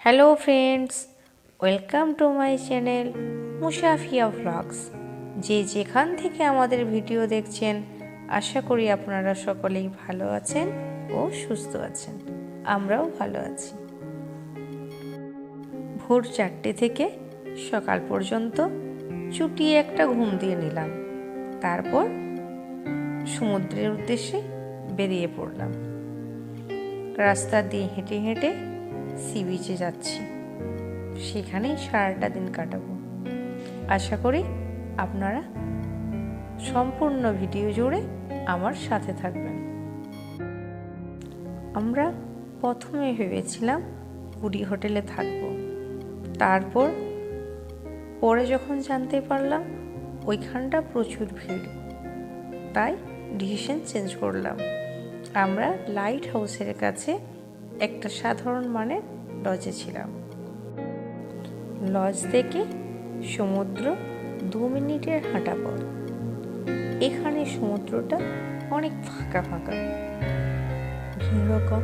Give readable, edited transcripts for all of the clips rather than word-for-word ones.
Hello friends, welcome to my channel Musafiya vlogs. যে যেখান থেকে আমাদের ভিডিও দেখছেন, আশা করি আপনারা সকলেই ভালো আছেন ও সুস্থ আছেন। আমরাও ভালো আছি। ভোর 4টে থেকে সকাল পর্যন্ত চুটিয়ে একটা ঘুম দিয়ে নিলাম। তারপর সমুদ্রের উদ্দেশ্যে বেরিয়ে পড়লাম। রাস্তা দিয়ে হেঁটে হেঁটে সি বিচে যাচ্ছি। সেখানেই সারাটা দিন কাটাবো। আশা করি আপনারা সম্পূর্ণ ভিডিও জুড়ে আমার সাথে থাকবেন। আমরা প্রথমে ভেবেছিলাম পুরী হোটেলে থাকবো। তারপর পরে যখন জানতে পারলাম ওইখানটা প্রচুর ভিড়, তাই ডিসিশন চেঞ্জ করলাম। আমরা লাইট হাউসের কাছে একটা সাধারণ মানের লজে ছিলাম। লজ থেকে সমুদ্র 2 মিনিটের হাঁটা পথ। এখানে সমুদ্রটা অনেক ফাঁকা ফাঁকা, ভিড়ও কম।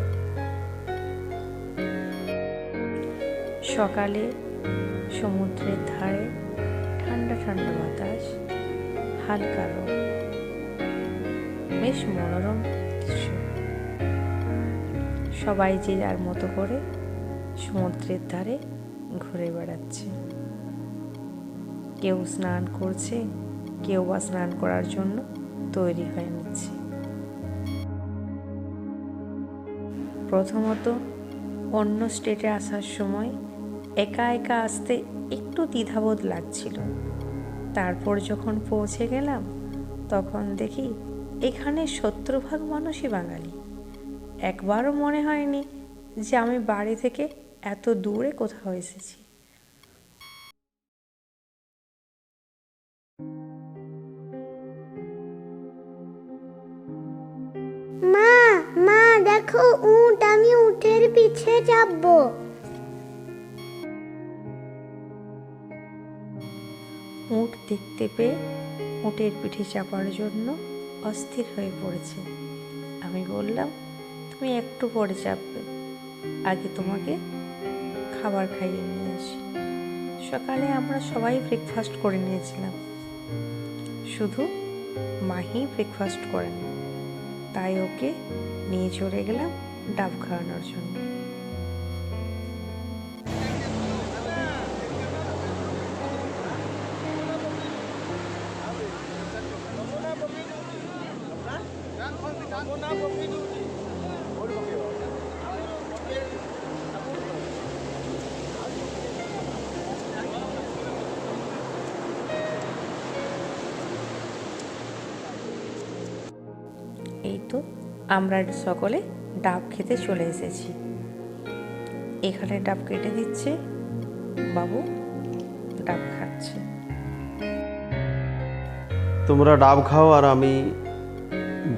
সকালে সমুদ্রের ধারে ঠান্ডা ঠান্ডা বাতাস, হালকা রোদ, বেশ মনোরম দৃশ্য। সবাই যে যার মতো করে সমুদ্রের ধারে ঘুরে বেড়াচ্ছে। কেউ স্নান করছে, কেউ বা স্নান করার জন্য তৈরি হয়ে নিচ্ছে। প্রথমত অন্য স্টেটে আসার সময় একা একা আসতে একটু দ্বিধাবোধ লাগছিল। তারপর যখন পৌঁছে গেলাম তখন দেখি এখানে 70% মানুষই বাঙালি। একবারও মনে হয়নি যে আমি বাড়ি থেকে এত দূরে কোথাও এসেছি। মা মা দেখো উট, আমি উটের পিছে চাপবো। উট দেখতে পেয়ে উটের পিঠে চাপার জন্য অস্থির হয়ে পড়েছে। আমি বললাম, তুমি একটু পরে চাপবে, আগে তোমাকে খাবার খাইয়ে নিয়ে আসি। সকালে আমরা সবাই ব্রেকফাস্ট করে নিয়েছিলাম, শুধু মাহি ব্রেকফাস্ট করেনি। তাই ওকে নিয়ে চলে গেলাম ডাব খাওয়ানোর জন্য। এই তো আমরা সকলে ডাব খেতে চলে এসেছি। এখানে ডাব কেটে দিচ্ছে, বাবু ডাব খাচ্ছে। তোমরা ডাব খাও আর আমি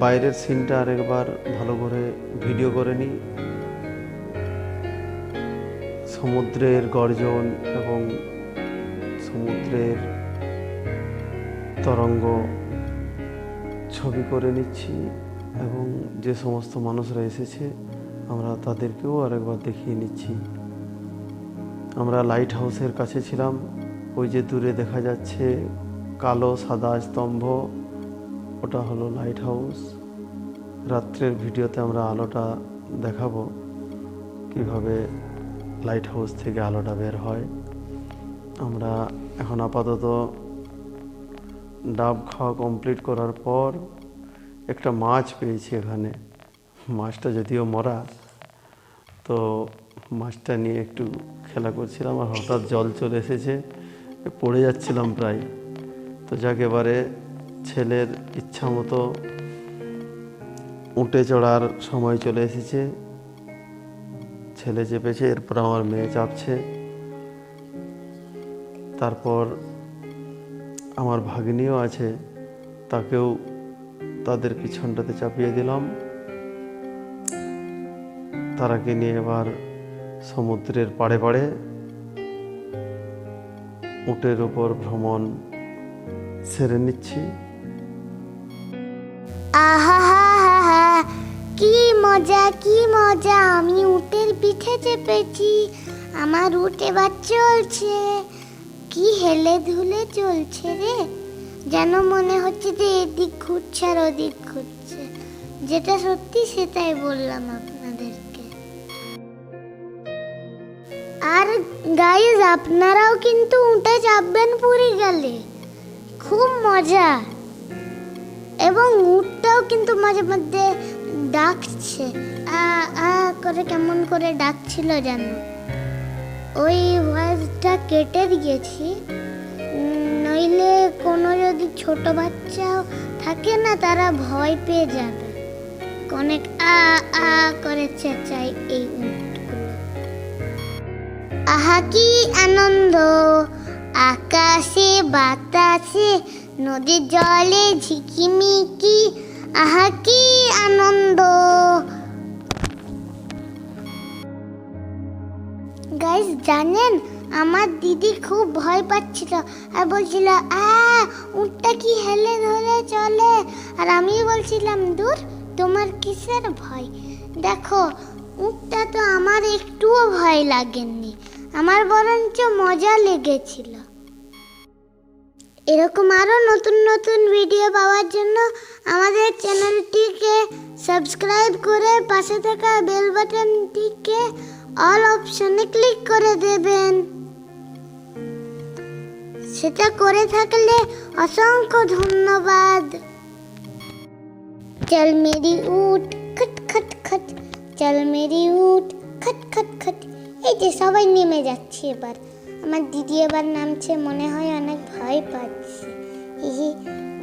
বাইরের সিনটা আরেকবার ভালো করে ভিডিও করে নিই। সমুদ্রের গর্জন এবং সমুদ্রের তরঙ্গ ছবি করে নিচ্ছি, এবং যে সমস্ত মানুষরা এসেছে আমরা তাদেরকেও আরেকবার দেখিয়ে নিচ্ছি। আমরা লাইট হাউসের কাছে ছিলাম। ওই যে দূরে দেখা যাচ্ছে কালো সাদা স্তম্ভ, ওটা হলো লাইট হাউস। রাত্রের ভিডিওতে আমরা আলোটা দেখাবো কিভাবে লাইট হাউস থেকে আলোটা বের হয়। আমরা এখন আপাতত ডাব খাওয়া কমপ্লিট করার পর একটা মাছ পেয়েছি এখানে। মাছটা যদিও মরা, তো মাছটা নিয়ে একটু খেলা করছিলাম আর হঠাৎ জল চলে এসেছে, পড়ে যাচ্ছিলাম প্রায়। তো যাক, এবারে ছেলের ইচ্ছা মতো উঠে চড়ার সময় চলে এসেছে। ছেলে চেপেছে, এরপর আমার মেয়ে চাপছে, তারপর আমার ভাগ্নিও আছে, তাকেও তাদের পিছনটাতে চাপিয়ে দিলাম। তারাকে নিয়ে এবার সমুদ্রের পাড়ে পাড়ে উটের উপর ভ্রমণ সেরে নিচ্ছি। আহা হা হা হা, কি মজা কি মজা, আমি উটের পিঠে চেপেছি আমার উট এবার চলছে। কি হেলে ধুলে চলছে রে, যেন মনে হচ্ছে যে এদিক ঘুরছে আর ওদিক ঘুরছে। যেটা সত্যি সেটাই বললাম আপনাদেরকে। আর গাইজ, আপনারাও কিন্তু উঠে চাপবেন পুরী গেলে, খুব মজা। এবং উটটাও কিন্তু মাঝে মধ্যে ডাকছে, আ আ করে কেমন করে ডাকছিল জানো। ওই ভয়েসটা কেটে দিয়েছি, নইলে কোনো যদি ছোট বাচ্চাও থাকে না, তারা ভয় পেয়ে যাবে। অনেক আ আ করে চেঁচাই এই উটগুলো। আহা কি আনন্দ, আকাশে বাতাসে নদীর জলে ঝিকিমিকি, আহা কি আনন্দ। গাইস জানেন, আমার দিদি খুব ভয় পাচ্ছিল আর বলছিল উটটা কি হেলে ধরে চলে। আর আমি বলছিলাম, দূর, তোমার কিসের ভয়। দেখো, উটটা তো আমার একটুও ভয় লাগেনি, আমার বরঞ্চ মজা লেগেছিল। এরকম আরো নতুন নতুন ভিডিও পাওয়ার জন্য আমাদের চ্যানেলটিকে সাবস্ক্রাইব করে পাশে থাকা বেল বাটনটিকে অল অপশনে ক্লিক করে দেবেন। সেটা করে থাকলে অসংখ্য ধন্যবাদ। চল মেরি উট খট খট খট, চল মেরি উট খট খট খট। এই যে সবাই নেমে যাচ্ছে এবার। আমার দিদি এবার নামছে, মনে হয় অনেক ভয় পাচ্ছে।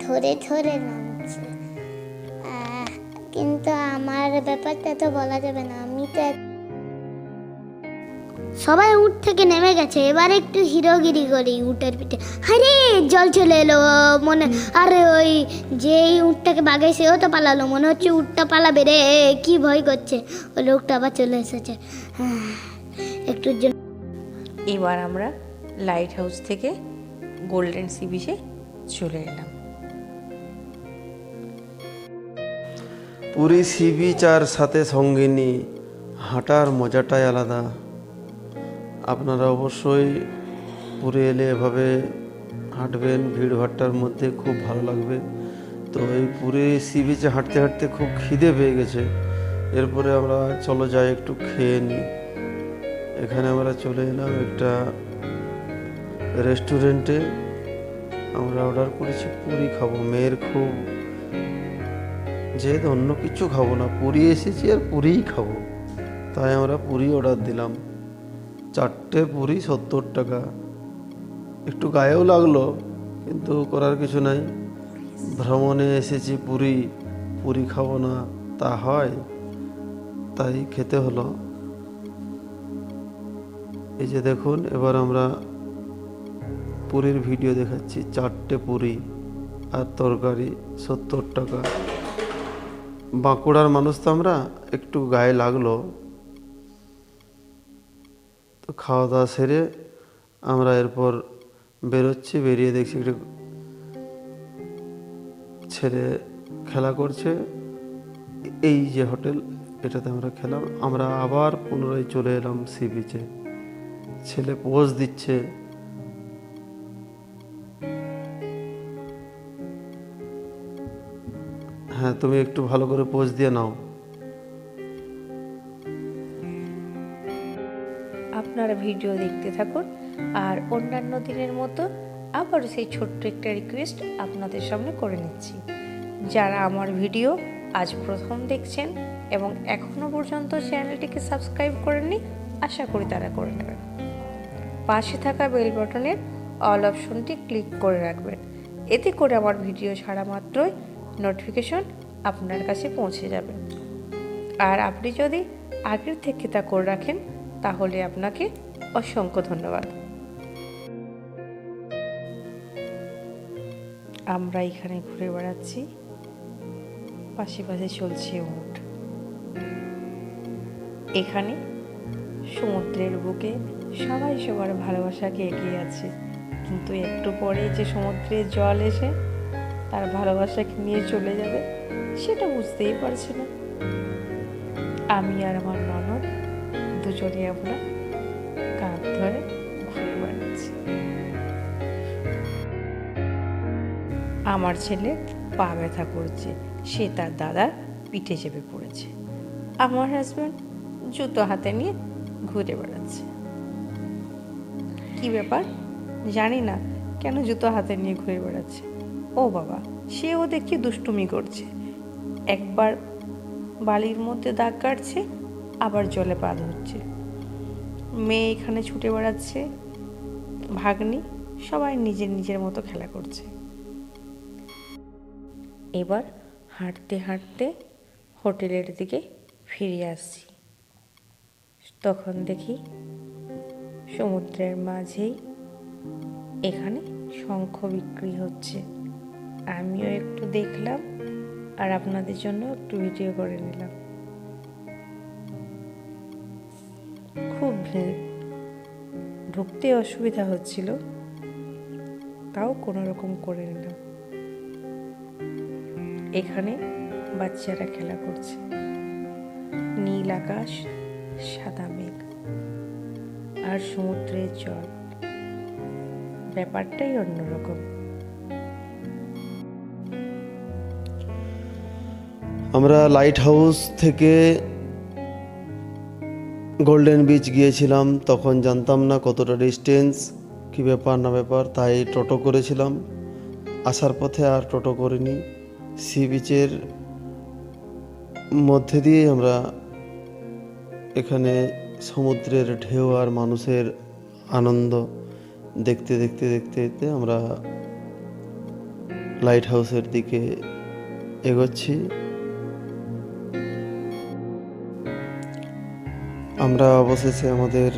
ধরে ধরে নামছে। কিন্তু আমার ব্যাপারটা তো বলা যাবে না, আমি তো সবাই উট থেকে নেমে গেছে। এবার একটু হিরোগিরি করি উটের পিঠে। আরে জল চলে এলো মনে। আরে ওই যে উটটাকে বাগাইছে ও তো পালালো, মনে হচ্ছে উটটা পালাবে রে। কি ভয় করছে। ওই লোকটা আবার চলে এসেছে। একটু এবার আমরা লাইট হাউস থেকে গোল্ডেন সি বিচে চলে এলাম। পুরী সি বিচ আর সাথে সঙ্গিনী হাঁটার মজাটাই আলাদা। আপনারা অবশ্যই পুরী এলে এভাবে হাঁটবেন, ভিড়ভাট্টার মধ্যে খুব ভালো লাগবে। তো এই পুরী সি বিচে হাঁটতে হাঁটতে খুব খিদে পেয়ে গেছে। এরপরে আমরা চলো যাই একটু খেয়ে নিই। এখানে আমরা চলে এলাম একটা রেস্টুরেন্টে। আমরা অর্ডার করেছি পুরি খাবো। মেয়ের খুব যেহেতু অন্য কিছু খাবো না, পুরি এসেছি আর পুরিই খাবো, তাই আমরা পুরি অর্ডার দিলাম। 4টে পুরি 70 টাকা। একটু গায়েও লাগলো, কিন্তু করার কিছু নাই। ভ্রমণে এসেছি, পুরি খাবো না তা হয়, তাই খেতে হলো। এই যে দেখুন, এবার আমরা পুরীর ভিডিও দেখাচ্ছি। 4টে পুরি আর তরকারি 70 টাকা। বাঁকুড়ার মানুষ তো আমরা, একটু গায়ে লাগলো। তো খাওয়া দাওয়া সেরে আমরা এরপর বেরোচ্ছি। বেরিয়ে দেখছি একটা ছেলে খেলা করছে। এই যে হোটেল, এটাতে আমরা খেলাম। আমরা আবার পুনরায় চলে এলাম সি বিচে। ছেলে পোজ দিচ্ছে। হ্যাঁ, তুমি একটু ভালো করে পোজ দিয়ে নাও। আপনারা ভিডিও দেখতে থাকুন। আর অন্যান্য দিনের মতো আবারও সেই ছোট্ট একটা রিকোয়েস্ট আপনাদের সামনে করে নিচ্ছি। যারা আমার ভিডিও আজ প্রথম দেখছেন এবং এখনও পর্যন্ত চ্যানেলটিকে সাবস্ক্রাইব করেননি, আশা করি তারা করে নেবেন। পাশে থাকা বেল বাটনের অল অপশনটি ক্লিক করে রাখবেন। এতে করে আমার ভিডিও ছাড়া মাত্রই নোটিফিকেশন আপনার কাছে পৌঁছে যাবে। আর আপনি যদি আগের থেকে তা করে রাখেন, তাহলে আপনাকে অসংখ্য ধন্যবাদ। আমরা এখানে ঘুরে বেড়াচ্ছি, পাশে পাশে চলছে উট। এখানে সমুদ্রের বুকে সবাই সবার ভালোবাসাকে এগিয়ে আছে, কিন্তু একটু পরে যে সমুদ্রের জল এসে তার ভালোবাসাকে নিয়ে চলে যাবে, সেটা বুঝতেই পারছে না। আমি আর আমার ননদ দুজনে আমরা ধরে ঘুরে বেড়াচ্ছে। আমার ছেলে পা ব্যথা করছে, সে তার দাদার পিঠে চেপে পড়েছে। আমার হাজব্যান্ড জুতো হাতে নিয়ে ঘুরে বেড়াচ্ছে। কি ব্যাপার জানি না, কেন জুতো হাতে নিয়ে ঘুরে বেড়াচ্ছে। ও বাবা, সেও দেখি দুষ্টুমি করছে, একবার বালির মধ্যে দাগ কাটছে, আবার জলে পা ধরছে। মেয়ে এখানে ছুটে বেড়াচ্ছে, ভাগ্নি সবাই নিজের নিজের মতো খেলা করছে। এবার হাঁটতে হাঁটতে হোটেলের দিকে ফিরে আসছি। তখন দেখি সমুদ্রের মাঝেই এখানে শঙ্খ বিক্রি হচ্ছে। আমিও একটু দেখলাম আর আপনাদের জন্য একটু ভিডিও করে নিলাম। খুব ভিড়, ঢুকতে অসুবিধা হচ্ছিল, তাও কোনো রকম করে নিলাম। এখানে বাচ্চারা খেলা করছে, নীল আকাশ, সাদা মেঘ আর সমুদ্রের জল, ব্যাপারটাই অন্যরকম। আমরা লাইট হাউস থেকে গোল্ডেন বিচ গিয়েছিলাম, তখন জানতাম না কতটা ডিস্টেন্স, কী ব্যাপার না ব্যাপার, তাই টোটো করেছিলাম। আসার পথে আর টোটো করিনি, সি বিচের মধ্যে দিয়ে আমরা এখানে সমুদ্রের ঢেউ আর মানুষের আনন্দ দেখতে দেখতে দেখতে দেখতে আমরা লাইট হাউসের দিকে এগোচ্ছি। আমরা অবশেষে আমাদের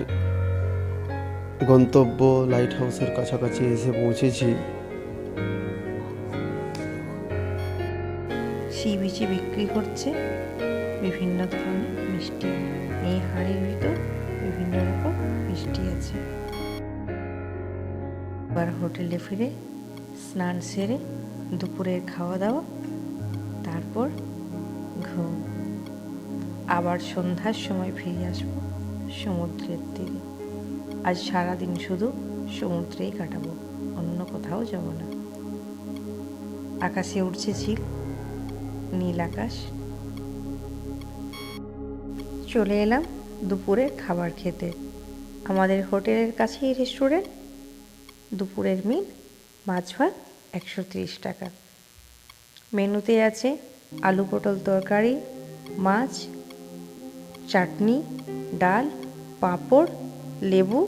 গন্তব্য লাইট হাউসের কাছাকাছি এসে পৌঁছেছি। সি বিচে বিক্রি করছে বিভিন্ন ধরনের মিষ্টি। এই হাঁড়ির ভিতর বিভিন্ন রকম মিষ্টি আছে। এবার হোটেলে ফিরে স্নান সেরে দুপুরের খাওয়া দাওয়া, তারপর ঘুম। আবার সন্ধ্যার সময় ফিরে আসবো সমুদ্রের দিকে। আজ সারাদিন শুধু সমুদ্রেই কাটাবো, অন্য কোথাও যাব না। আকাশে উঠছে ঝিল, নীল আকাশ। চলে এলাম দুপুরের খাবার খেতে। আমাদের হোটেলের কাছেই রেস্টুরেন্ট। দুপুরের মিল মাছ ভাত 130 টাকা। মেনুতে আছে আলু পটল তরকারি, মাছ, চাটনি, ডাল, পাঁপড়, লেবু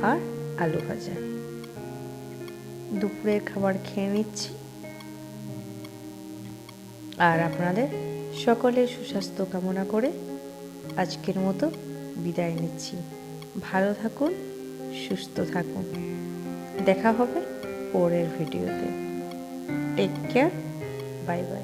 আর আলু ভাজা। দুপুরের খাবার খেয়ে নিচ্ছি আর আপনাদের সকলের সুস্বাস্থ্য কামনা করে আজকের মতো বিদায় নিচ্ছি। ভালো থাকুন, সুস্থ থাকুন। দেখা হবে পরের ভিডিওতে। Take care, bye by.